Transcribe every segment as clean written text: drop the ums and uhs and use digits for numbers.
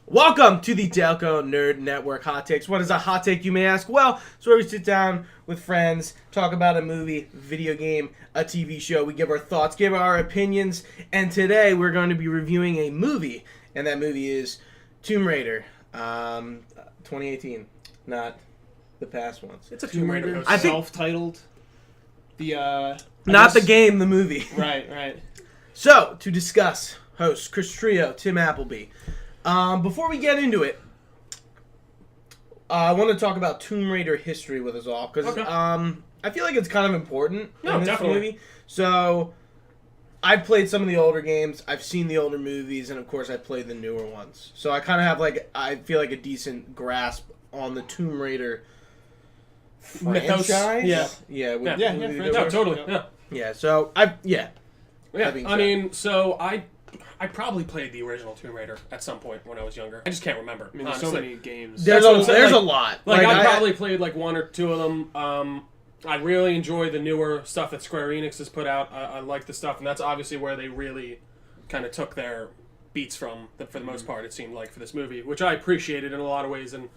Welcome to the Delco Nerd Network Hot Takes. What is a hot take, you may ask? Well, it's where we sit down with friends, talk about a movie, video game, a TV show. We give our thoughts, give our opinions, and today we're going to be reviewing a movie, and that movie is Tomb Raider, 2018, not the past ones. It's a Tomb Raider. I think self-titled. The game, the movie. Right. So, to discuss, hosts Chris Trio, Tim Appleby. Before we get into it, I want to talk about Tomb Raider history with us all, because I feel like it's kind of important in this movie. So, I've played some of the older games, I've seen the older movies, and of course I've played the newer ones. So I kind of have, I feel like a decent grasp on the Tomb Raider franchise. Mythos. Yeah, totally. Yeah, so, I probably played the original Tomb Raider at some point when I was younger. I just can't remember. I mean, there's so many games. There's a lot. I probably played one or two of them. I really enjoy the newer stuff that Square Enix has put out. I like the stuff, and that's obviously where they really kind of took their beats from, for the most part, it seemed like, for this movie, which I appreciated in a lot of ways. And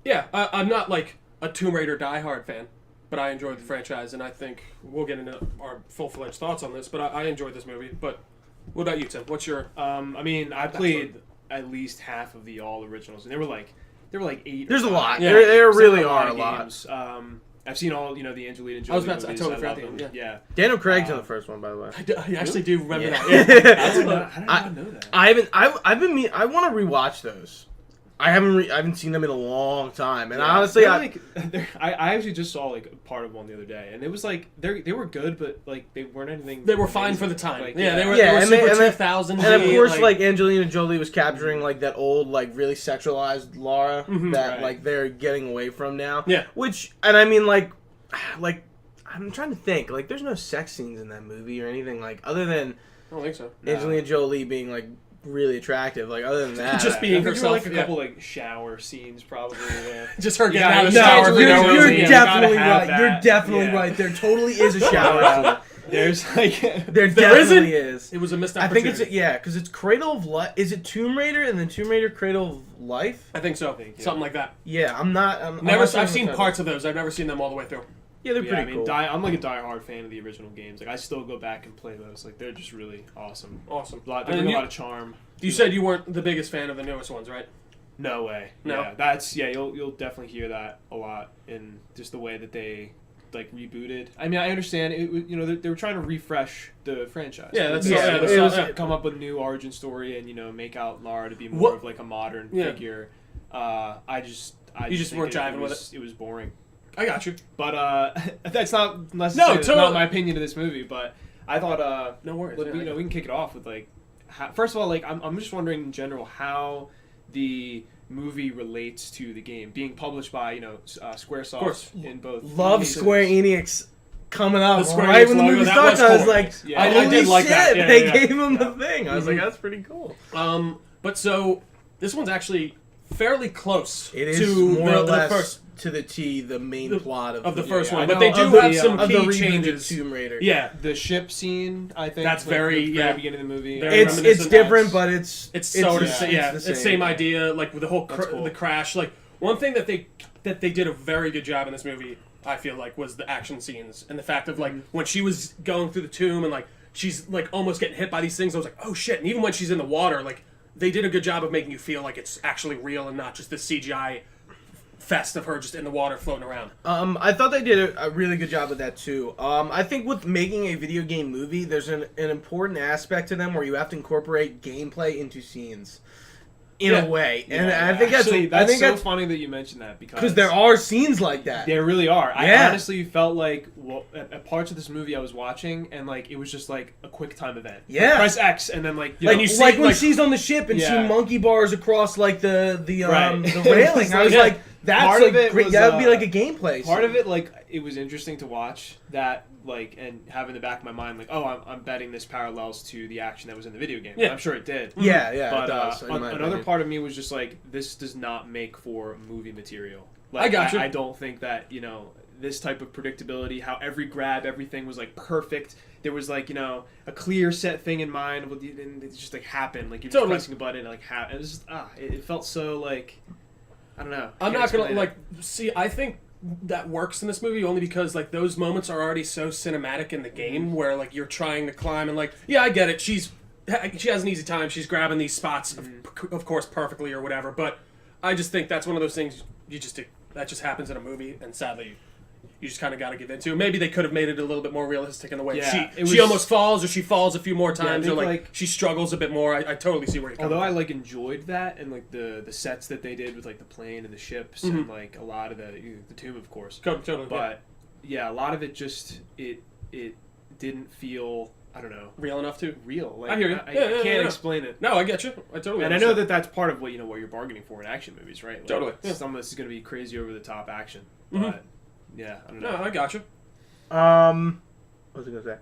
yeah, I'm not like a Tomb Raider diehard fan, but I enjoyed the franchise, and I think we'll get into our full-fledged thoughts on this, but I enjoyed this movie. But what about you, Tim? What's your... I played at least half of the all originals, and there were like 8. There's a lot. Yeah. There really are a lot. Games. I've seen all, the Angelina Jolie I was about to... I movies. totally forgot love them. Yeah. Daniel Craig's in the first one, by the way. I actually do remember that. How did I not know that? I want to rewatch those. I haven't seen them in a long time, and honestly, I actually just saw part of one the other day, and it was they were good, but they weren't anything. They were fine for the time. They were super 2000s. And of course, Angelina Jolie was capturing that old really sexualized Laura that they're getting away from now. Yeah. Which, and I mean I'm trying to think there's no sex scenes in that movie or anything other than I don't think so. Angelina Jolie being really attractive. Other than that, just being herself. A couple shower scenes, probably. Yeah. Just her getting out of the shower. You're definitely right. You're definitely right. There totally is a shower scene. There's there definitely is. It was a missed I opportunity. think it's because it's Cradle of Life. Is it Tomb Raider and then Tomb Raider Cradle of Life? I think so. Something like that. Yeah, I've seen parts of those. I've never seen them all the way through. Yeah, they're pretty cool. I'm a diehard fan of the original games. I still go back and play those. They're just really awesome. Awesome. They bring a lot of charm. You said you weren't the biggest fan of the newest ones, right? No way. No. Yeah, you'll definitely hear that a lot in just the way that they rebooted. I mean, I understand they were trying to refresh the franchise. Yeah, come up with a new origin story and make out Lara to be more of a modern figure. I just weren't jiving with it. It was boring. I got you, but that's not necessarily that's not my opinion of this movie. But I thought no worries. we can kick it off with first of all, I'm just wondering in general how the movie relates to the game being published by Squaresoft in both. Love Square Enix coming up Square right Enix when the movie starts. I was like, I did like that. They gave him the thing. I was like, that's pretty cool. But so this one's actually fairly close. It is to more or less the first. To the T, the main plot of the first one, I but they do have some key changes. Tomb Raider. Yeah, the ship scene, I think that's very beginning of the movie. It's different, but it's sort of the same idea. With the whole the crash. One thing that they did a very good job in this movie, I feel was the action scenes and the fact of when she was going through the tomb and she's almost getting hit by these things. I was like, oh shit! And even when she's in the water, they did a good job of making you feel like it's actually real and not just the CGI fest of her just in the water floating around. I thought they did a really good job with that too. I think with making a video game movie, there's an important aspect to them where you have to incorporate gameplay into scenes. In a way, and I think that's so funny that you mentioned that because there are scenes like that. There really are. Yeah. I honestly felt at parts of this movie I was watching, and it was just a quick time event. Yeah, press X, and then you see when she's on the ship and she monkey bars across the railing. I was like, That's part like of it great. was, That would be like a gameplay. Part of it, like, it was interesting to watch that, like, and have in the back of my mind, like, oh, I'm betting this parallels to the action that was in the video game. Yeah. And I'm sure it did. Yeah, yeah, But it does. another part of me was just like, this does not make for movie material. Like, I got you. I don't think that, you know, this type of predictability, how every grab, everything was like perfect. There was like, you know, a clear set thing in mind, and it just like happened. Like you're just pressing a button, and like it was just it felt so like, I don't know. I'm not gonna like see. I think that works in this movie only because like those moments are already so cinematic in the game where like you're trying to climb and like yeah, I get it. She has an easy time. She's grabbing these spots, of course, perfectly or whatever. But I just think that's one of those things that just happens in a movie, and sadly, you just kind of got to give into. Maybe they could have made it a little bit more realistic in the way she almost falls, or she falls a few more times, or like she struggles a bit more. I totally see where you're coming from. Although I like enjoyed that and like the sets that they did with like the plane and the ships and like a lot of the tomb, of course. Totally, but yeah, a lot of it just it didn't feel, I don't know, real enough to real. Like, I hear you. I can't explain it. No, I get you. I totally. And I know that that's part of what what you're bargaining for in action movies, right? Like, totally. Some of this is going to be crazy over the top action, but yeah, I don't know. No, I got you. What was I gonna say?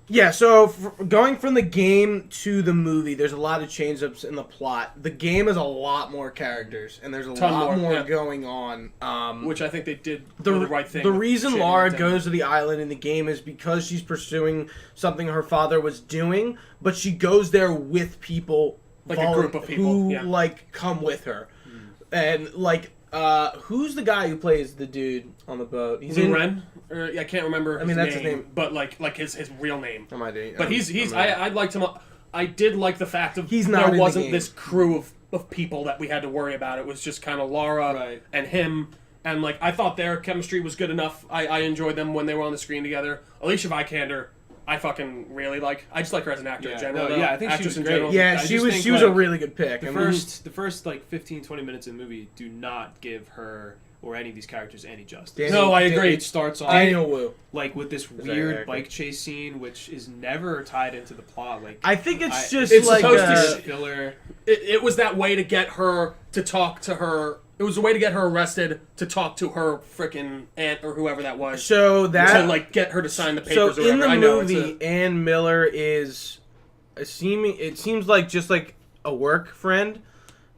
Yeah, so going from the game to the movie, there's a lot of change-ups in the plot. The game has a lot more characters, and there's a lot more going on. Which I think they did the right thing. The reason Lara goes to the island in the game is because she's pursuing something her father was doing, but she goes there with people, like a group of people who like come with her, and like. Who's the guy who plays the dude on the boat? He's in Ren. I can't remember. That's his name, but like his real name. But I liked him. I did like the fact of there wasn't this crew of people that we had to worry about. It was just kind of Lara and him, and like I thought their chemistry was good enough. I enjoyed them when they were on the screen together. Alicia Vikander, I fucking really like. I just like her as an actor in general. Yeah, I think she was great. Yeah, she was a really good pick. The first like 15-20 minutes of the movie do not give her or any of these characters any justice. I agree. It starts off Daniel Wu, like with this weird bike chase scene, which is never tied into the plot. Like I think it's just it's like supposed to filler. It was that way to get her to talk to her. It was a way to get her arrested to talk to her frickin' aunt or whoever that was. So that to like get her to sign the papers. So or in whatever. the movie, Ann Miller is it seems like just like a work friend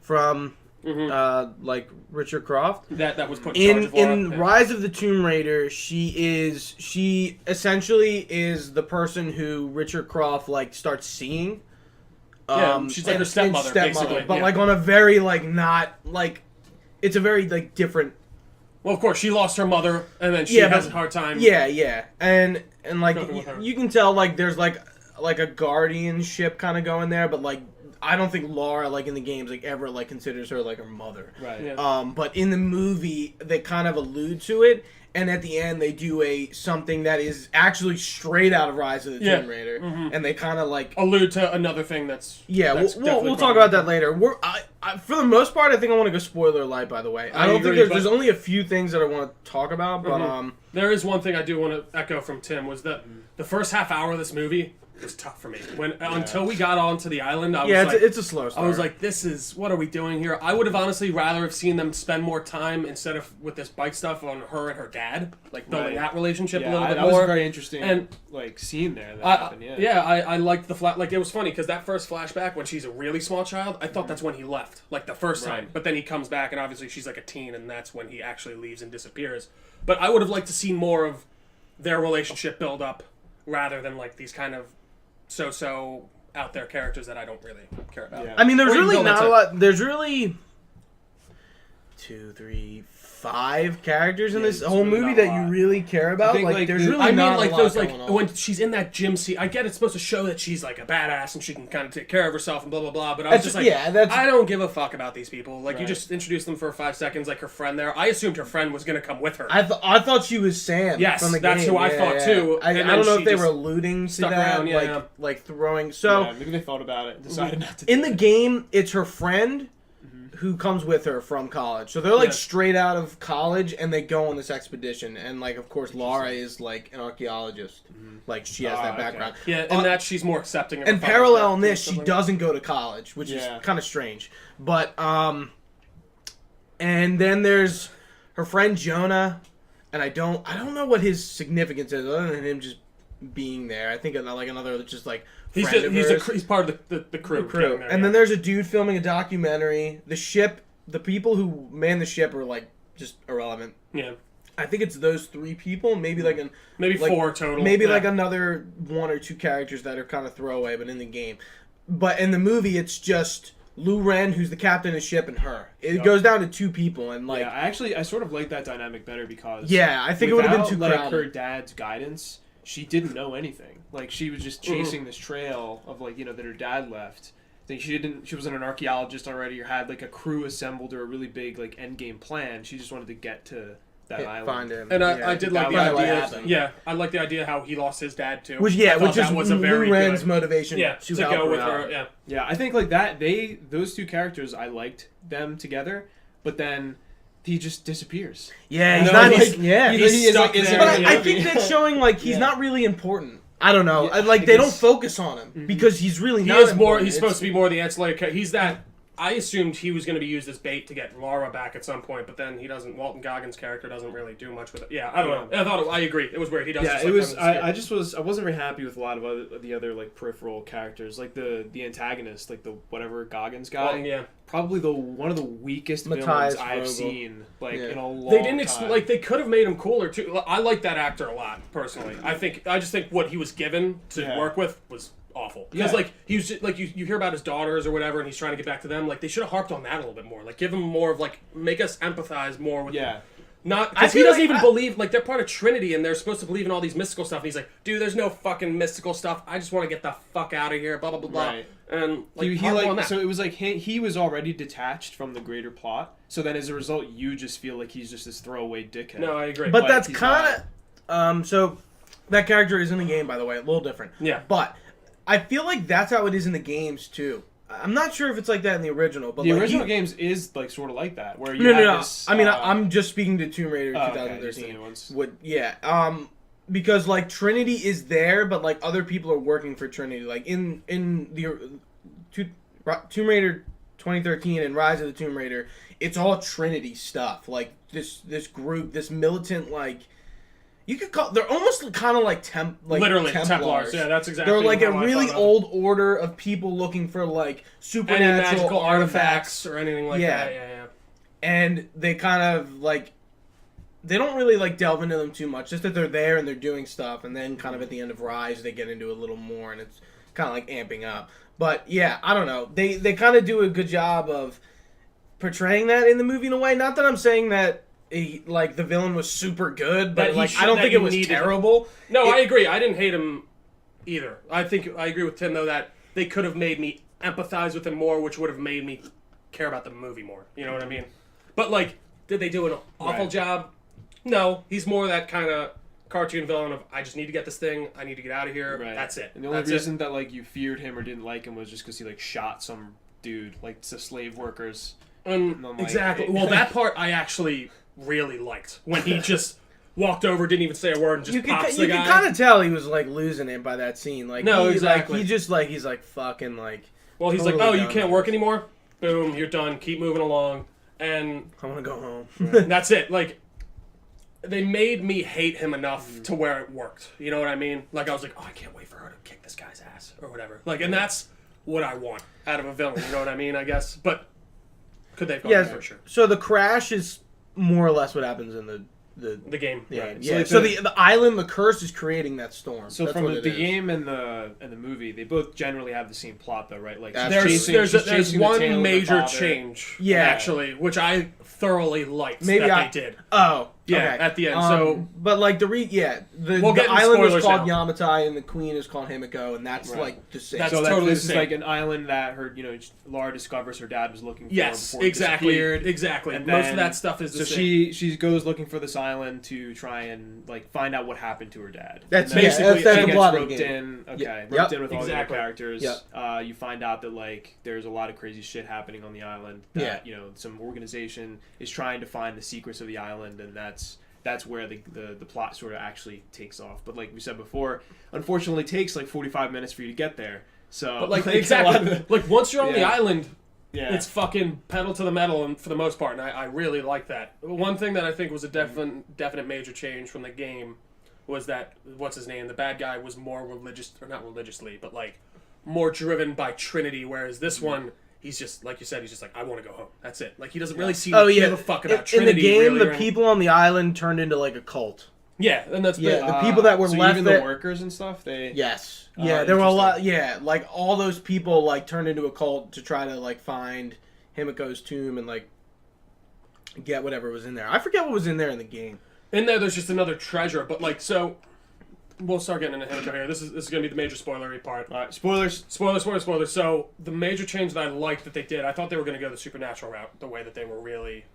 from like Richard Croft. That was put in charge of Laura. In Rise of the Tomb Raider, she essentially is the person who Richard Croft like starts seeing. She's like her stepmother basically. But like on a very like not like. It's a very like different. Well, of course, she lost her mother, and then she has a hard time. Yeah, and like you can tell like there's like a guardianship kind of going there, but like I don't think Lara like in the games like ever like considers her like her mother. Right. Yeah. But in the movie they kind of allude to it, and at the end they do something that is actually straight out of Rise of the Tomb Raider, and they kind of like allude to another thing that's we'll talk about that later. For the most part, I think I want to go spoiler light. By the way, I don't think there's only a few things that I want to talk about, but there is one thing I do want to echo from Tim was that the first half hour of this movie was tough for me. Until we got onto the island, I was it's a slow start. I was like, what are we doing here? I would have honestly rather have seen them spend more time instead of with this bike stuff on her and her dad, like building that relationship a little bit more. That was very interesting, and like scene there. That happened, I liked the like it was funny because that first flashback when she's a really small child, I thought that's when he left, like the first time. But then he comes back and obviously she's like a teen, and that's when he actually leaves and disappears. But I would have liked to see more of their relationship build up rather than like these kind of so out there characters that I don't really care about. I mean, there's really not a lot. There's really 2, 3, 5 characters in this whole movie that you really care about. Think, like there's really not like a lot those going like on. when she's in that gym scene. I get it's supposed to show that she's like a badass and she can kind of take care of herself and blah blah blah. But I was just like, I don't give a fuck about these people. Like you just introduced them for 5 seconds, like her friend there. I assumed her friend was gonna come with her. I thought she was Sam. Yes, from the that's game. who I thought too. I don't know if they were alluding to that, like throwing. So maybe they thought about it and decided not to. In the game, it's her friend who comes with her from college. So they're like straight out of college and they go on this expedition. And like, of course, Lara is like an archaeologist. Like she has that background. Okay. Yeah, and that she's more accepting of and parallel in this, she doesn't go to college, which is kind of strange. But And then there's her friend Jonah, and I don't know what his significance is other than him just being there. I think like another just like he's part of the crew. There, and then there's a dude filming a documentary. The ship, the people who man the ship are like just irrelevant. Yeah. I think it's those 3 people, maybe like maybe 4 total. Maybe like another 1 or 2 characters that are kind of throwaway, but in the game. But in the movie, it's just Lou Ren, who's the captain of the ship, and her. It goes down to 2 people, and like I sort of like that dynamic better because I think it would have been too crowded. Like her dad's guidance, she didn't know anything. Like she was just chasing this trail of like that her dad left. Like she wasn't an archaeologist already or had like a crew assembled or a really big like end game plan. She just wanted to get to that island. Find him. And I did like the idea. Yeah, I like the idea how he lost his dad too. Which is Lou Ren's motivation. To go with her. Yeah, I think like that those 2 characters I liked them together, but then he just disappears. Yeah, he's not. He's stuck there. But I think that's showing like he's not really important. I don't know. Like they don't focus on him because he's really not. He's supposed to be more the ancillary character. He's that. I assumed he was going to be used as bait to get Laura back at some point, but then he doesn't. Walton Goggins' character doesn't really do much with it. Yeah, I don't know. I agree. It was weird. He does. Yeah, it was. I wasn't very happy with a lot of the other like peripheral characters, like the antagonist, like the whatever Goggins guy. Probably one of the weakest villains I've seen in a long time. They could have made him cooler too. I like that actor a lot personally. I just think what he was given to work with was awful because he was just, like you hear about his daughters or whatever, and he's trying to get back to them. Like they should have harped on that a little bit more. Like give him more of like make us empathize more with. Not because he doesn't even believe like they're part of Trinity and they're supposed to believe in all these mystical stuff. And he's like, dude, there's no fucking mystical stuff. I just want to get the fuck out of here. Blah blah blah blah. Right. And so it was like he was already detached from the greater plot. So then as a result, you just feel like he's just this throwaway dickhead. No, I agree. But that's kind of so that character is in the game, by the way, a little different. Yeah. But I feel like that's how it is in the games too. I'm not sure if it's like that in the original, but the original games is like sort of like that, where you this, I mean, I'm just speaking to Tomb Raider 2013. Okay, because like Trinity is there, but like other people are working for Trinity. Like in the Tomb Raider 2013 and Rise of the Tomb Raider, it's all Trinity stuff. Like this group, this militant like. You could call they're almost kind of like literally Templars. Yeah, that's exactly. They're like a really old order of people looking for like supernatural magical artifacts or anything like that. Yeah. And they kind of like they don't really like delve into them too much. Just that they're there and they're doing stuff, and then kind of at the end of Rise they get into a little more, and it's kind of like amping up. But yeah, I don't know. They kind of do a good job of portraying that in the movie in a way. Not that I'm saying that. Like the villain was super good, but like I don't think it was terrible. No, I agree. I didn't hate him either. I agree with Tim though that they could have made me empathize with him more, which would have made me care about the movie more. You know what I mean? But like, did they do an awful job? No, he's more that kind of cartoon villain of I just need to get this thing. I need to get out of here. Right. That's it. And the only reason that like you feared him or didn't like him was just because he like shot some dude like the slave workers. Exactly. Well, that part I actually really liked when he just walked over, didn't even say a word, and just pops the guy. You can kind of tell he was like losing it by that scene. Like exactly. He's like fucking like. Well, he's totally like, oh, you can't work anymore. Boom, you're done. Keep moving along, and I want to go home. That's it. Like they made me hate him enough to where it worked. You know what I mean? Like I was like, oh, I can't wait for her to kick this guy's ass or whatever. Like, and that's what I want out of a villain. You know what I mean? I guess, but could they've gone for sure? So the crash is more or less what happens in the game. Yeah, right. yeah. So the island, the curse is creating that storm. So from the game and the movie, they both generally have the same plot, though, right? Like there's one major change, actually, which I thoroughly liked. They did. Oh, yeah, okay. at the end. But like the island is called Yamatai and the queen is called Himiko, and that's like the same. That's totally this is like an island that Laura discovers her dad was looking for. Yes, before exactly. And most of that stuff is the same. So she goes looking for this island to try and like find out what happened to her dad. That's basically that's the plot roped of the game. Roped in with all the other characters. Yep. You find out that like there's a lot of crazy shit happening on the island. That, some organization is trying to find the secrets of the island, and that's where the plot sort of actually takes off. But like we said before, unfortunately, it takes like 45 minutes for you to get there. So, but like exactly, like once you're on the island, It's fucking pedal to the metal, and for the most part, and I really like that. One thing that I think was a definite major change from the game was that, what's his name, the bad guy was more religious, or not religiously, but like more driven by Trinity, whereas this one, he's just, like you said, he's just like, I want to go home. That's it. Like, he doesn't really seem to give a fuck about Trinity. In the game, really, the people on the island turned into like a cult. Yeah, and that's the people that were left even the workers and stuff, they... Yes. Yeah, there were a lot, like all those people like turned into a cult to try to like find Himiko's tomb and like get whatever was in there. I forget what was in there in the game. In there's just another treasure, but like, so we'll start getting into Himiko here. This is going to be the major spoilery part. All right, spoilers. Spoilers. So the major change that I liked that they did, I thought they were going to go the supernatural route, the way that they were really...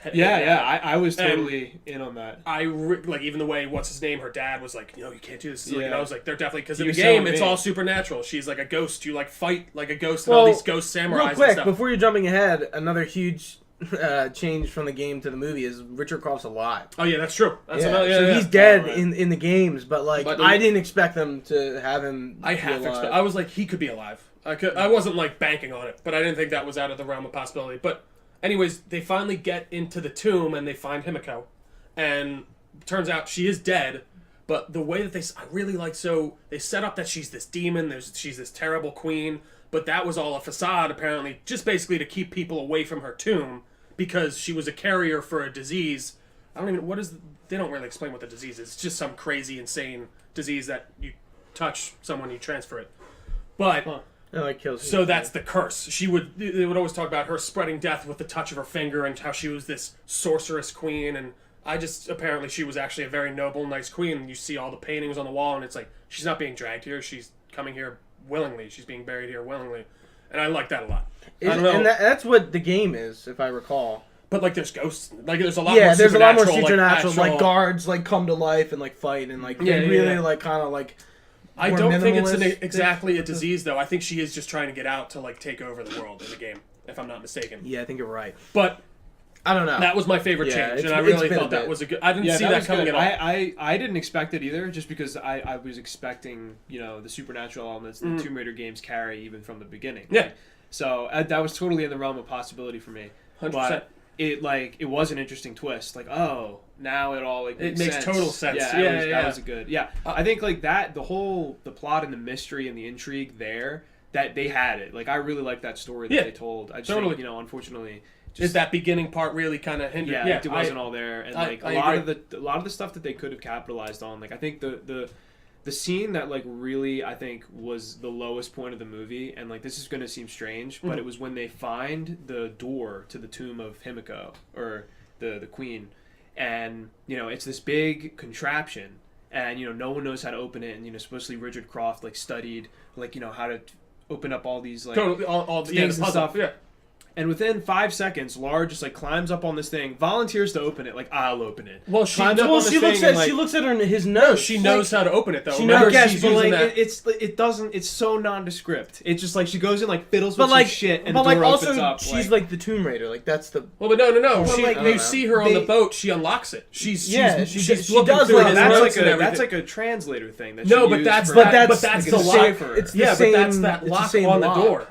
I was totally in on that. Like, even the way, what's his name, her dad was like, you can't do this. Like, and I was like, they're definitely, because in the game, it's all supernatural. She's like a ghost. You like fight like a ghost and all these ghost samurais real quick, and stuff. Before you're jumping ahead, another huge change from the game to the movie is Richard Croft's alive. Oh yeah, that's true. That's so he's dead in the games, but like I didn't expect them to have him. I was like, he could be alive. I wasn't like banking on it, but I didn't think that was out of the realm of possibility. But anyways, they finally get into the tomb and they find Himiko, and turns out she is dead. But the way that I really like, so they set up that she's this demon, she's this terrible queen, but that was all a facade apparently, just basically to keep people away from her tomb because she was a carrier for a disease. They don't really explain what the disease is. It's just some crazy, insane disease that you touch someone, you transfer it. But so that's the curse. They would always talk about her spreading death with the touch of her finger and how she was this sorceress queen, and apparently she was actually a very noble, nice queen, and you see all the paintings on the wall, and it's like, she's not being dragged here, she's coming here willingly, she's being buried here willingly, and I like that a lot. And that's what the game is, if I recall. But like, there's ghosts, like there's a lot more supernatural. Yeah, there's a lot more supernatural, like guards like come to life and like fight, and like they really like kind of like... I don't think it's exactly a disease, though. I think she is just trying to get out to like take over the world in the game, if I'm not mistaken. Yeah, I think you're right. But I don't know. That was my favorite change, and I really thought that was a good... I didn't see that coming at all. I didn't expect it either, just because I was expecting, the supernatural elements that Tomb Raider games carry even from the beginning. Yeah. Right? So that was totally in the realm of possibility for me. 100%. But it was an interesting twist. Like, oh, now it all like makes sense. total sense. That was a good. Yeah, I think like that the plot and the mystery and the intrigue there, that they had it. Like, I really liked that story that they told. I just think, unfortunately, is that beginning part really kind of hindered? Yeah, it wasn't all there, and like a lot of the stuff that they could have capitalized on. Like, I think the scene that like really I think was the lowest point of the movie, and like this is going to seem strange, but it was when they find the door to the tomb of Himiko, or the queen, and it's this big contraption, and no one knows how to open it, and supposedly Richard Croft like studied like how to open up all these like all the things and stuff. Yeah. And within 5 seconds, Lara just like climbs up on this thing, volunteers to open it. Like, I'll open it. Well, she looks at his nose. No, she knows how to open it though. She knows, but like it doesn't. It's so nondescript. It's just like she goes in like fiddles with some shit, and the door opens up. She's like the Tomb Raider. Like that's the. Well, but no. You see her on the boat. She unlocks it. She does. That's like a translator thing. But that's the lock. It's the same. But that's that lock on the door.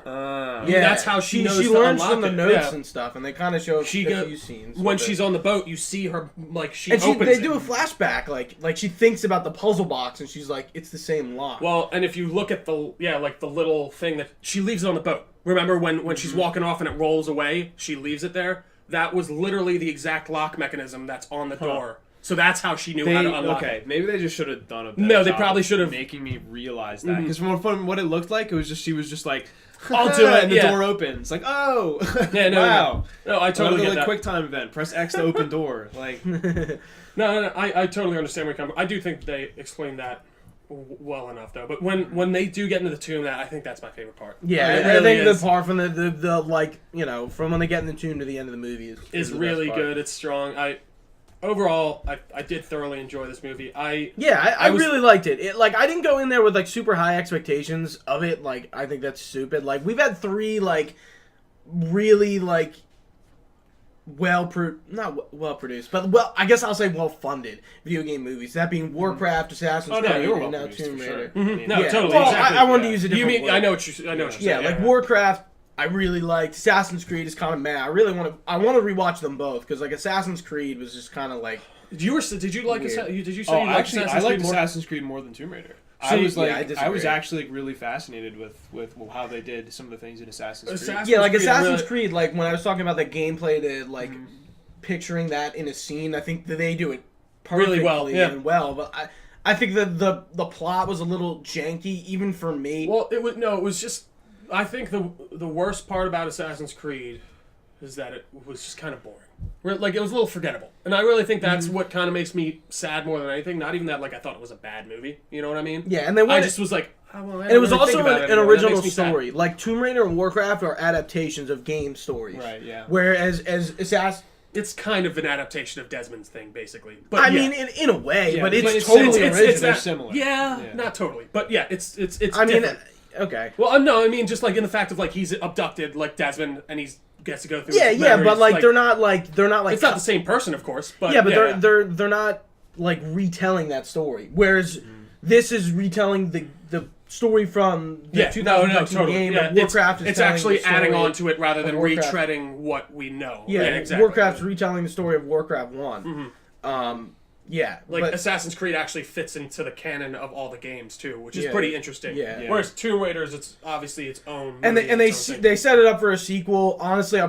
Yeah, that's how she knows to learns unlock from the notes and stuff, and they kind of show a few scenes. When she's on the boat, you see her, like, they do a flashback, like she thinks about the puzzle box, and she's like, it's the same lock. Well, and if you look at the little thing that she leaves it on the boat. Remember when she's walking off and it rolls away, she leaves it there? That was literally the exact lock mechanism that's on the door. So that's how she knew how to unlock it. Maybe they just should have done a better No, they probably should have. Making me realize that. Because from what it looked like, she was just like, I'll do it, and the door opens. Like, oh, wow. No, I totally get that. Quick time event. Press X to open door. Like, no, I totally understand where you're coming from. I do think they explained that well enough, though. But when they do get into the tomb, I think that's my favorite part. Yeah, I think the part from the like, from when they get in the tomb to the end of the movie is really good. It's strong. Overall, I did thoroughly enjoy this movie. I really liked it. I didn't go in there with like super high expectations of it. Like, I think that's stupid. Like, we've had 3 like really like not well produced, but I guess I'll say well funded video game movies. That being Warcraft, Assassin's Creed, and now Tomb Raider. Sure. No, totally. Well, exactly. I wanted to use a different word. I know what you're saying. Like Warcraft, I really liked. Assassin's Creed is kind of meh. I want to rewatch them both because like Assassin's Creed was just kind of like. Did you like? Weird. Did you say you liked actually, Assassin's I liked Creed more? Assassin's Creed more than Tomb Raider. So, I was like, yeah, I was actually like, really fascinated with how they did some of the things in Assassin's Creed. Yeah, like Creed, Assassin's Creed, like when I was talking about the gameplay, to like picturing that in a scene, I think that they do it perfectly really well. Yeah. and well. But I think that the plot was a little janky, even for me. Well, it was just. I think the worst part about Assassin's Creed is that it was just kind of boring. Like, it was a little forgettable. And I really think that's what kind of makes me sad more than anything. Not even that, like, I thought it was a bad movie. You know what I mean? Yeah, and then I just was like, oh, well, I and it was really also think about it an anymore. That original makes me sad. story. Like Tomb Raider and Warcraft are adaptations of game stories. Right, yeah. Whereas as Assassin... It's kind of an adaptation of Desmond's thing, basically. But I mean, in a way, Yeah, but but it's it's totally it's original. they're similar. Yeah, not totally. But yeah, it's I mean, different. okay. Well, no, I mean, just like in the fact of like he's abducted like Desmond and he gets to go through. Yeah, his yeah, but memories, like they're not like It's not the same person, of course. But yeah, but they're not like retelling that story. Whereas this is retelling the story from the 2013 totally. game. Yeah, and Warcraft it's is telling actually the story adding on to it rather than Warcraft. retreading what we know. Yeah, exactly. Warcraft's retelling the story of Warcraft 1. Yeah, Like but, Assassin's Creed actually fits into the canon of all the games too, which is Yeah. pretty interesting. Yeah. Yeah. Whereas Tomb Raiders, it's obviously its own. and movie, they its own thing. they set it up for a sequel. Honestly,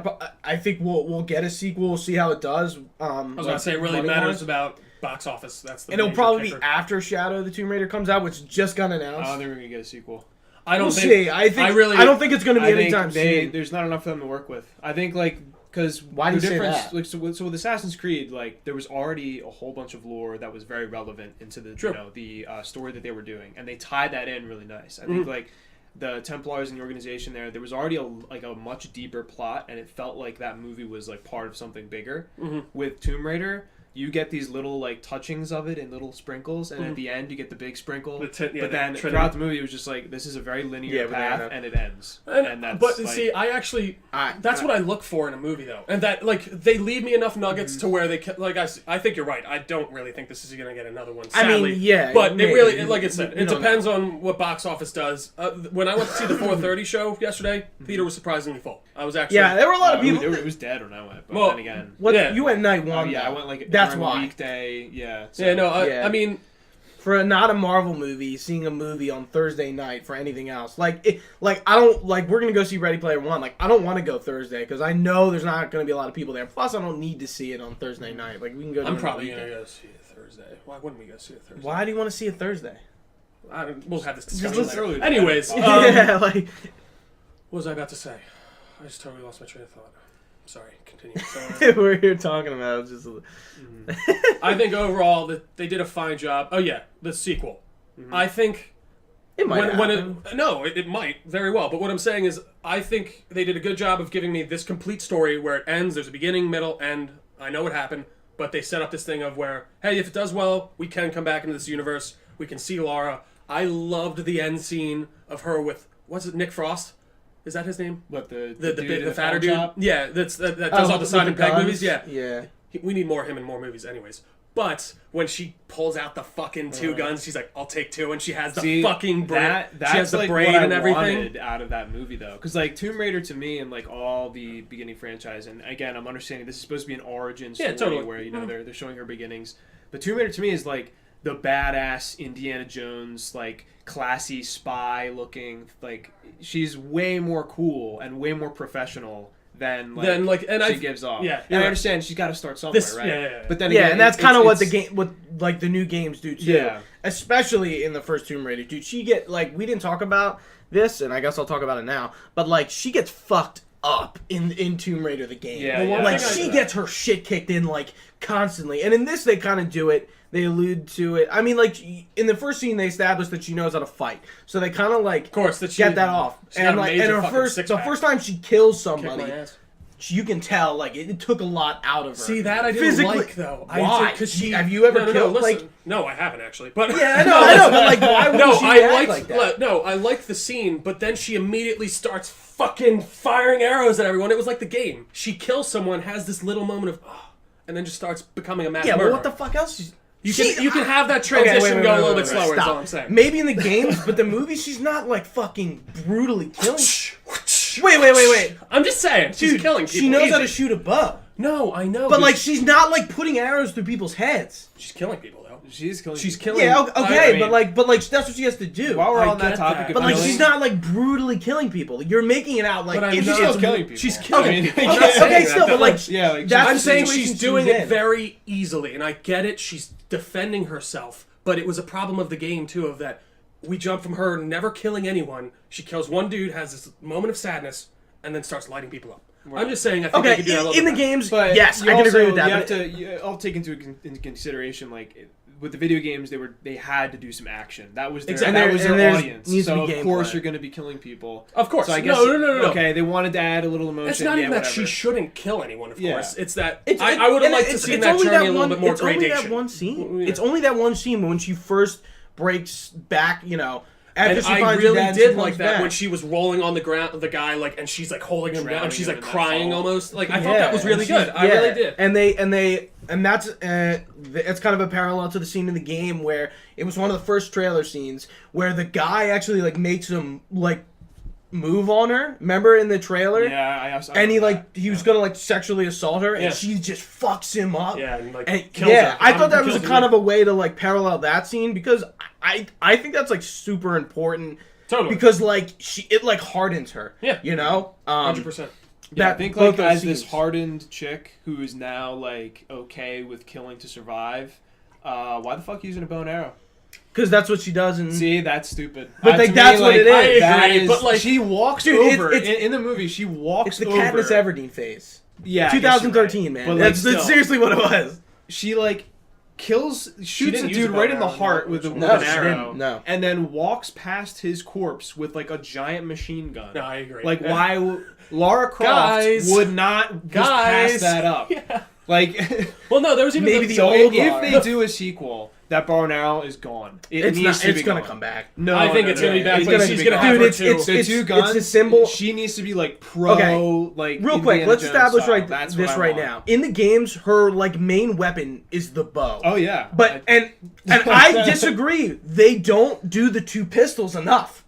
I think we'll get a sequel. We'll see how it does. I was going to say it really matters about box office. That's the. And it'll major probably kicker. be after Shadow of the Tomb Raider comes out, which just got announced. Oh, they were gonna get a sequel. I don't We'll think. see. I don't think it's going to be I think anytime soon. there's not enough for them to work with. I think like because Why do you say that? Like, so with Assassin's Creed, like there was already a whole bunch of lore that was very relevant into the the story that they were doing, and they tied that in really nice. I think like the Templars and the organization there was already a much deeper plot, and it felt like that movie was like part of something bigger. With Tomb Raider, you get these little like touchings of it in little sprinkles, and at the end you get the big sprinkle. But then throughout the movie, it was just like this is a very linear path, and it ends. And that's but like, see, that's what I look for in a movie, though, and that like they leave me enough nuggets to where they can, like I think you're right. I don't really think this is going to get another one. Sadly. I mean, yeah, but maybe. it really, like I said, it don't depends on what box office does. When I went to see the 4:30 show yesterday, theater was surprisingly full. I was actually Yeah, there were a lot of people. It was dead when I went, but Well, then again. You went night Oh, one. yeah, I though. went like That's during a why. weekday. Yeah. So. Yeah, no, Yeah. I mean. For not a Marvel movie, seeing a movie on Thursday night for anything else, like I don't like. We're gonna go see Ready Player One. Like I don't want to go Thursday because I know there's not gonna be a lot of people there. Plus, I don't need to see it on Thursday night. Like we can go. I'm probably gonna go see it Thursday. Why wouldn't we go see it Thursday? Why do you want to see it Thursday? We'll have this Just discussion listen later. earlier. Anyways, Yeah, like what was I about to say? I just totally lost my train of thought. Sorry, continue. we're here talking about just. I think overall that they did a fine job. Oh yeah, the sequel. I think It might it might very well. But what I'm saying is, I think they did a good job of giving me this complete story where it ends. There's a beginning, middle, end. I know what happened, but they set up this thing of where, hey, if it does well, we can come back into this universe. We can see Lara. I loved the end scene of her with Nick Frost. Is that his name? What the fatter dude? chop? Yeah, that does all the Simon Pegg movies. Yeah, Yeah. we need more of him in more movies, anyways. But when she pulls out the fucking two guns, she's like, "I'll take two," and she has the fucking braid. That's she has the like braid what I and everything. wanted out of that movie, though, because like Tomb Raider to me and like all the beginning franchise, and again, I'm understanding this is supposed to be an origin story totally. where they're showing her beginnings, but Tomb Raider to me is like the badass Indiana Jones, like classy spy looking, like she's way more cool and way more professional than she gives off. Yeah, and I understand she's got to start somewhere, right? Yeah. But then Yeah, again, and that's kind of what the it's- game, what like the new games do too. Yeah. Especially in the first Tomb Raider, dude. She get like we didn't talk about this, and I guess I'll talk about it now. But like she gets fucked up in Tomb Raider the game. Yeah, yeah. Like I think I she did gets her shit kicked in like constantly, and in this they kind of do it. They allude to it. I mean, like in the first scene, they established that she knows how to fight, so they kind of like Of course, that she get that off. She got And a like, major and fucking the six-pack. first time she kills Kick somebody, my ass. you can tell like it took a lot out of her. See, that I didn't Physically. like though. Why? Because she Have you ever killed listen. like? No, I haven't actually. But Yeah, I know, but like, why would no, she I act liked like that? no, I liked the scene, but then she immediately starts fucking firing arrows at everyone. It was like the game. She kills someone, has this little moment of, and then just starts becoming a mass Yeah, murderer. but what the fuck else? You can have that transition go a little bit slower. That's all I'm saying. Maybe in the games, but the movies, she's not like fucking brutally killing. Wait, Wait. I'm just saying, she's Dude, killing people. she knows easy. how to shoot a bow. No, I know. But, like, she's not, like, putting arrows through people's heads. she's killing people, though. She's killing. She's killing. Yeah, okay, I mean, but that's what she has to do. While we're I on that get topic that. of But, like, killing, she's not, like, brutally killing people. You're making it out, like, But I'm it's not- still it's- killing people. She's killing I mean, people. I'm I'm not not saying Okay, that, still, but, like, yeah, like, that's I'm the saying situation she's doing she's it in. very easily, and I get it. She's defending herself, but it was a problem of the game too. Of that, we jump from her never killing anyone. She kills one dude, has this moment of sadness, and then starts lighting people up. Right. I'm just saying. I think they Okay, could do that a little in the bit better. games, But yes, you I can agree also- with that. You have but- to. I'll take into consideration like with the video games, they had to do some action. That was their, Exactly. that was And their there's- audience. needs to So be of course gameplay. you're going to be killing people. Of course. So I guess No. Okay, they wanted to add a little emotion. It's not even that whatever. she shouldn't kill anyone. Of Yeah. course, it's that It's- I would have and liked to it's- see it's that only journey a that little one- bit more It's only gradation. that one scene. Yeah. It's only that one scene when she first breaks back, after And she I finds her really dad, did she like comes that back. when she was rolling on the ground, the guy and she's like holding him down, Drowning and she's him like in that crying fall. almost. Like I Yeah, thought that was and really she's- good. I really did. And that's it's kind of a parallel to the scene in the game where it was one of the first trailer scenes where the guy actually like makes him like move on her. Remember in the trailer? Yeah, I And he remember that. he was gonna like sexually assault her, and Yeah. she just fucks him up. Yeah, and like And kills yeah, her. I thought that was a Kills kind her. of a way to like parallel that scene because I think that's like super important Totally. because like it like hardens her. Yeah. 100%. Yeah, I that- think both like those as this scenes. hardened chick who is now like okay with killing to survive. Why the fuck using a bow and arrow? Because that's what she does. And See, that's stupid. But, like, to me, that's what it is. I that agree, but, like- she walks Dude, over it's- in the movie. She walks it's the over. Katniss Everdeen phase. Yeah, I guess you're 2013, right. man. But like, That's still, seriously what it was. she like shoots didn't a use dude a bow right and in the arrow, heart no, with she an didn't. arrow, No. and then walks past his corpse with like a giant machine gun. No, I agree. Like Yeah. why Lara Croft Guys. would not just Guys. pass that up? Yeah. Like Well, no, there was even Maybe the, the so old if Lara. they do a sequel, that bow and arrow is gone. It It's needs not. to It's be gonna gone. come back. No, I think it's gonna be back, It's but she's be gonna gone. have Dude, her it's too. it's The it's, two it's guns. a symbol. She needs to be like pro, Okay. like Real quick, Indiana let's Jones establish style. right That's this what I right want. now. In the games, her like main weapon is the bow. Oh yeah, But and I disagree. They don't do the two pistols enough.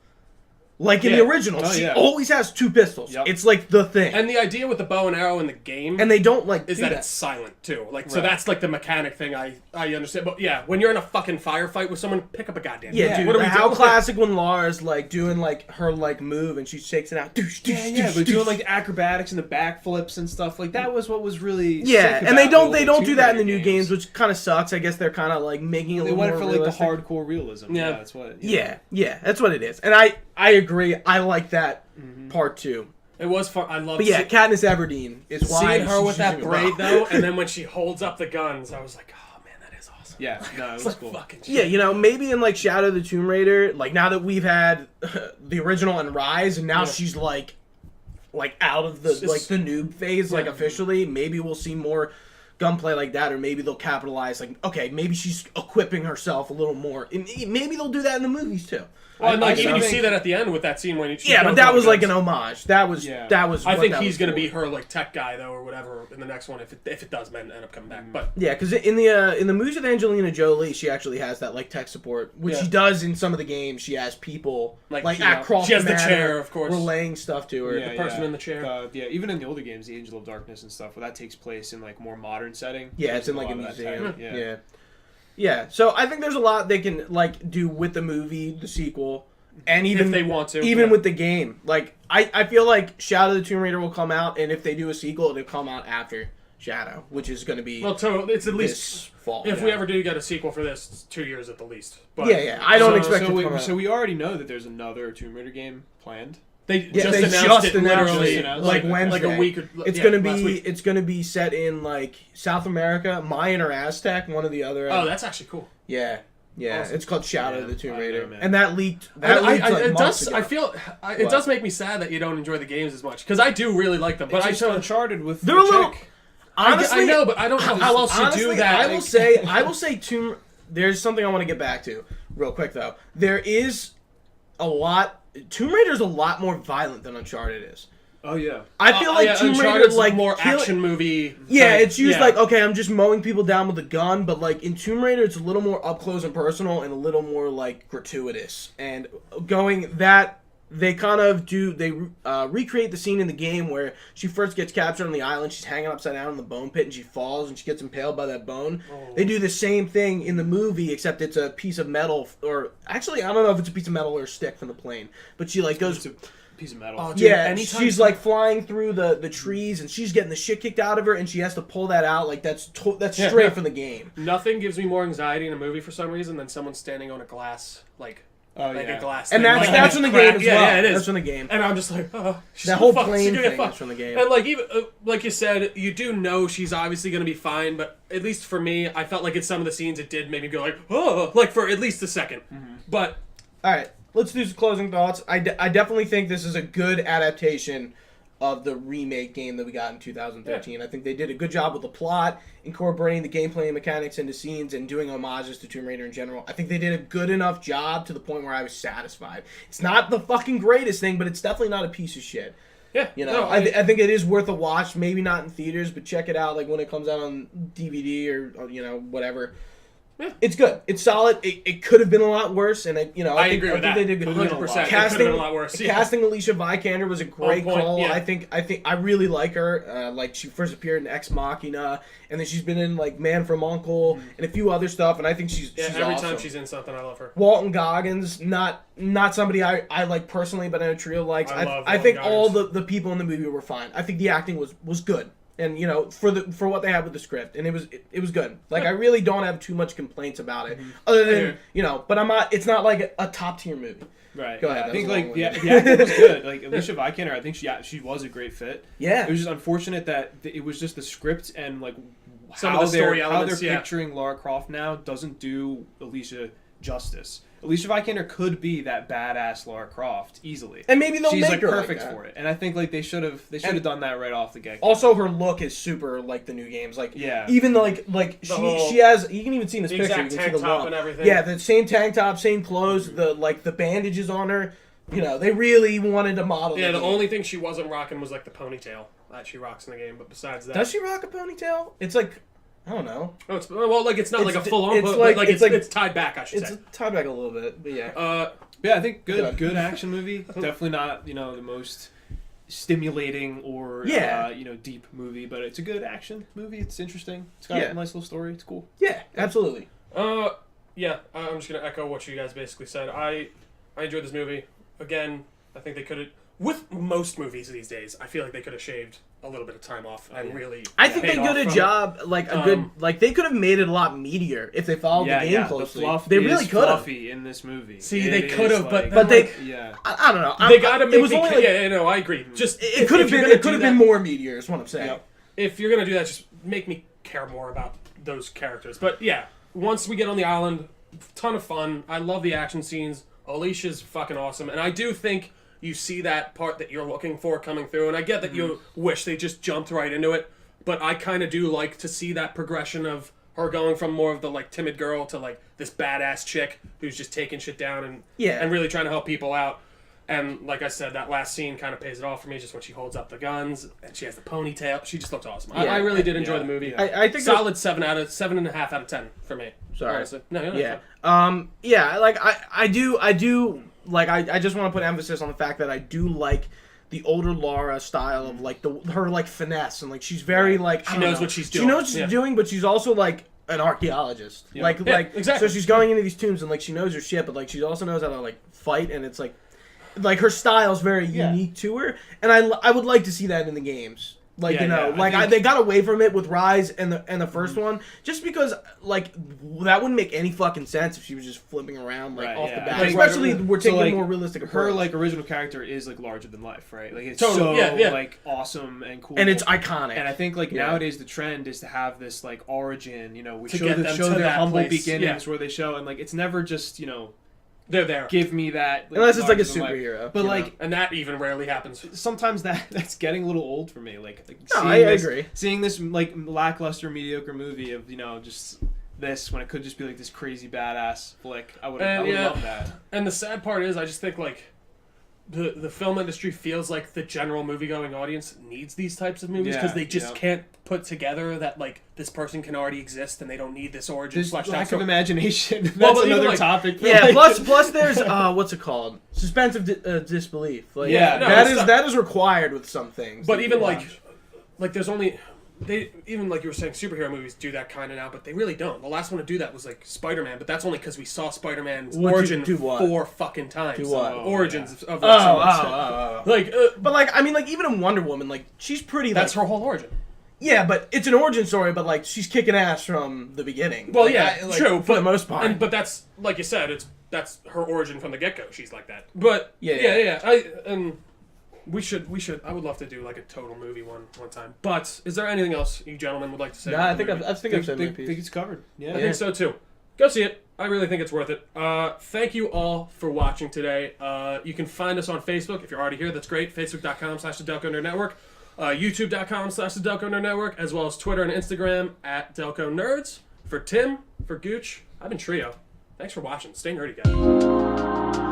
Like in the Yeah. original, Oh, she yeah. always has two pistols. Yep. It's like the thing, And the idea with the bow and arrow in the game and they don't like is do that it's silent too. Like so Right. that's like the mechanic thing I understand. But yeah, when you're in a fucking firefight with someone, pick up a goddamn Yeah, gun. dude. What are we How doing? classic when Lara's like doing like her like move and she shakes it out. Doosh, doosh, Yeah, doosh, but doing doosh. like the acrobatics and the backflips and stuff like that was what was really Yeah, sick and they about don't the old do that in the Tomb new Raider games, which kind of sucks. I guess they're kind of like making it a They little went more for like realistic. the hardcore realism. Yeah. Yeah, that's what. you know. Yeah, that's what it is, and I agree. I like that part too. It was fun. I loved But yeah, Katniss Everdeen is why seeing her she's with that using a braid bow. though, and then when she holds up the guns, I was like, oh man, that is awesome. Yeah, no, it It's was like cool. fucking shit. Yeah, maybe in like Shadow of the Tomb Raider, like now that we've had the original and Rise, and now Yeah. she's like out of the It's- like the noob phase, like Yeah. officially. Maybe we'll see more gunplay like that, or maybe they'll capitalize. Like, okay, maybe she's equipping herself a little more. And maybe they'll do that in the movies too. Well, and like I even you think- see that at the end with that scene when she Yeah, goes but that on was the like an guns. homage. That was Yeah. I what think that he's was gonna for. be her like tech guy though, or whatever in the next one if it does end up coming back. But Yeah, because in the movies with Angelina Jolie, she actually has that like tech support, which Yeah. she does in some of the games. She has people Like, like you know, across she has the map chair, of course. relaying stuff to her. Yeah, the person in the chair. Yeah, even in the older games, the Angel of Darkness and stuff, where that takes place in like more modern setting. Yeah, it's There's in like a lot of that museum. type, Yeah. Yeah. So I think there's a lot they can like do with the movie, the sequel, and even if they want to, even yeah. with the game. Like I feel like Shadow of the Tomb Raider will come out, and if they do a sequel, it'll come out after Shadow, which is going to be Well, it's at this least fall. if yeah. we ever do get a sequel for this, it's 2 years at the least. But Yeah. I don't So- expect so it we, to come out. so we already know that there's another Tomb Raider game planned. they Yeah, just they announced just it announced literally it, like Wednesday. a week. Or, It's yeah, gonna last be week. it's gonna be set in like South America, Mayan or Aztec, one of the other. Oh, that's actually cool. yeah. awesome. It's called Shadow of Yeah, the Tomb I know, Raider, man. and that leaked. That leaked like it months does. ago. I feel it does make me sad that you don't enjoy the games as much because I do really like them. But But I I saw Uncharted with They're the a little- chick. honestly, I know, but I don't know how else honestly, you do that. I will say there's something I want to get back to real quick though. There is a lot. Tomb Raider is a lot more violent than Uncharted is. Oh yeah. I feel like yeah, Tomb Raider Uncharted's like more kill- action movie. Yeah, type- it's used yeah. like, okay, I'm just mowing people down with a gun, but like in Tomb Raider, it's a little more up close and personal and a little more like gratuitous. And going that they kind of recreate the scene in the game where she first gets captured on the island. She's hanging upside down in the bone pit, and she falls, and she gets impaled by that bone. Oh. They do the same thing in the movie, except it's a piece of metal, or actually, I don't know if it's a piece of metal or a stick from the plane. But she like goes. Piece of metal. Oh, dude, yeah, she's like flying through the trees, and she's getting the shit kicked out of her, and she has to pull that out. Like that's straight from the game. Nothing gives me more anxiety in a movie for some reason than someone standing on a glass, like a glass. And that's from the game as well. Yeah, it is. That's from the game. And I'm just like, oh, that whole plane thing is from the game. And like even like you said, you do know she's obviously going to be fine, but at least for me, I felt like in some of the scenes it did make me go like, oh, like for at least a second. Mm-hmm. But all right. Let's do some closing thoughts. I definitely think this is a good adaptation of the remake game that we got in 2013. Yeah. I think they did a good job with the plot, incorporating the gameplay and mechanics into scenes, and doing homages to Tomb Raider in general. I think they did a good enough job to the point where I was satisfied. It's not the fucking greatest thing, but it's definitely not a piece of shit. Yeah, you know, I think it is worth a watch. Maybe not in theaters, but check it out like when it comes out on DVD or you know whatever. Yeah. It's good. It's solid. It could have been a lot worse, and I agree with that. They did good. 100%. Casting, it could have been a lot worse. Yeah. Casting Alicia Vikander was a great call. Yeah. I think I really like her. Like she first appeared in Ex Machina, and then she's been in like Man from U.N.C.L.E. and a few other stuff. And I think she's every awesome. time she's in something, I love her. Walton Goggins, not somebody I like personally, but I know Trio likes. I think Goggins. All the people in the movie were fine. I think the acting was good. And you know, for what they had with the script, and it was good. Like I really don't have too much complaints about it, other than you know. But I'm not. It's not like a top tier movie. Right. Go ahead. I think like the acting was good. Like Alicia Vikander, I think she was a great fit. Yeah. It was just unfortunate that it was just the script and like some of the story elements. How they're picturing Lara Croft now doesn't do Alicia justice. Alicia Vikander could be that badass Lara Croft easily, and maybe they'll she's make like her perfect like for it. And I think like they should have done that right off the get. Also, her look is super like the new games. Like yeah, even like she has. You can even see in this picture. You can tank see the top look. And everything. Yeah, the same tank top, same clothes. The bandages on her. You know, they really wanted to model. Yeah, the only thing she wasn't rocking was like the ponytail that she rocks in the game. But besides that, does she rock a ponytail? It's like. I don't know. Oh, it's not like a full on, but it's tied back. I should say it's tied back a little bit, but yeah. Yeah, I think good action movie. Definitely not the most stimulating or deep movie, but it's a good action movie. It's interesting. It's got a nice little story. It's cool. Yeah, absolutely. Yeah, I'm just gonna echo what you guys basically said. I enjoyed this movie. Again, I think they could have. With most movies these days, I feel like they could have shaved a little bit of time off and really. I think they did a job, they could have made it a lot meatier if they followed the game closely. They really could have in this movie. See, they could have, but they. I don't know. They got to make. It was only I agree. Just it could have been more meatier. Is what I'm saying. Yep. If you're gonna do that, just make me care more about those characters. But yeah, once we get on the island, ton of fun. I love the action scenes. Alicia's fucking awesome, and I do think. You see that part that you're looking for coming through, and I get that you wish they just jumped right into it, but I kind of do like to see that progression of her going from more of the like timid girl to like this badass chick who's just taking shit down and really trying to help people out. And like I said, that last scene kind of pays it off for me, just when she holds up the guns and she has the ponytail. She just looks awesome. I really did enjoy the movie. I think solid 7.5 out of 10 for me. Sorry. Honestly. No, yeah. Like I do. Like I just want to put emphasis on the fact that I do like the older Lara style of like her like finesse and like she's very like she knows what she's doing. She knows what she's doing, but she's also like an archaeologist. Yeah. Like exactly. So she's going into these tombs and like she knows her shit, but like she also knows how to like fight, and it's like her style's very unique to her, and I would like to see that in the games. Like they got away from it with Rise and the first one, just because like that wouldn't make any fucking sense if she was just flipping around off the bat. Especially we're taking a more realistic approach. Her like original character is like larger than life, right? Like it's totally, like awesome and cool, and it's iconic. And I think like nowadays the trend is to have this like origin. We show their humble beginnings where they show, and like it's never just they're there. Give me that. Like, unless it's like a superhero. But like, and that even rarely happens. Sometimes that's getting a little old for me. I agree. Seeing this like lackluster, mediocre movie of just this when it could just be like this crazy badass flick. I would love that. And the sad part is, I just think like the film industry feels like the general movie-going audience needs these types of movies because they just can't put together that like this person can already exist and they don't need this origin There's fleshed out. lack of imagination. That's but even, another like, topic. For Yeah. like- Plus there's what's it called? Suspense of disbelief. Like, Yeah, no, that is required with some things. But that even you like watch. there's only even like you were saying, superhero movies do that kind of now, but they really don't. The last one to do that was like Spider-Man, but that's only because we saw Spider-Man's origin do what? 4 fucking times. Do what? Origins of Oh. like, But like, I mean, like even in Wonder Woman, like she's pretty. that's like, her whole origin. Yeah, but it's an origin story. But like, she's kicking ass from the beginning. Well, Like, yeah, like, true, for the most part. But that's like you said, that's her origin from the get-go. She's like that. But Yeah. I would love to do like a total movie one time. But is there anything else you gentlemen would like to say? Nah, I about the think movie? I've said my think piece. it's covered. Yeah. I think so too. Go see it. I really think it's worth it. Thank you all for watching today. You can find us on Facebook if you're already here. That's great. Facebook.com/the Delco Nerd Network. YouTube.com/the Delco Nerd Network, as well as Twitter and Instagram @Delco Nerds. For Tim, for Gooch, I've been Trio. Thanks for watching. Stay nerdy, guys.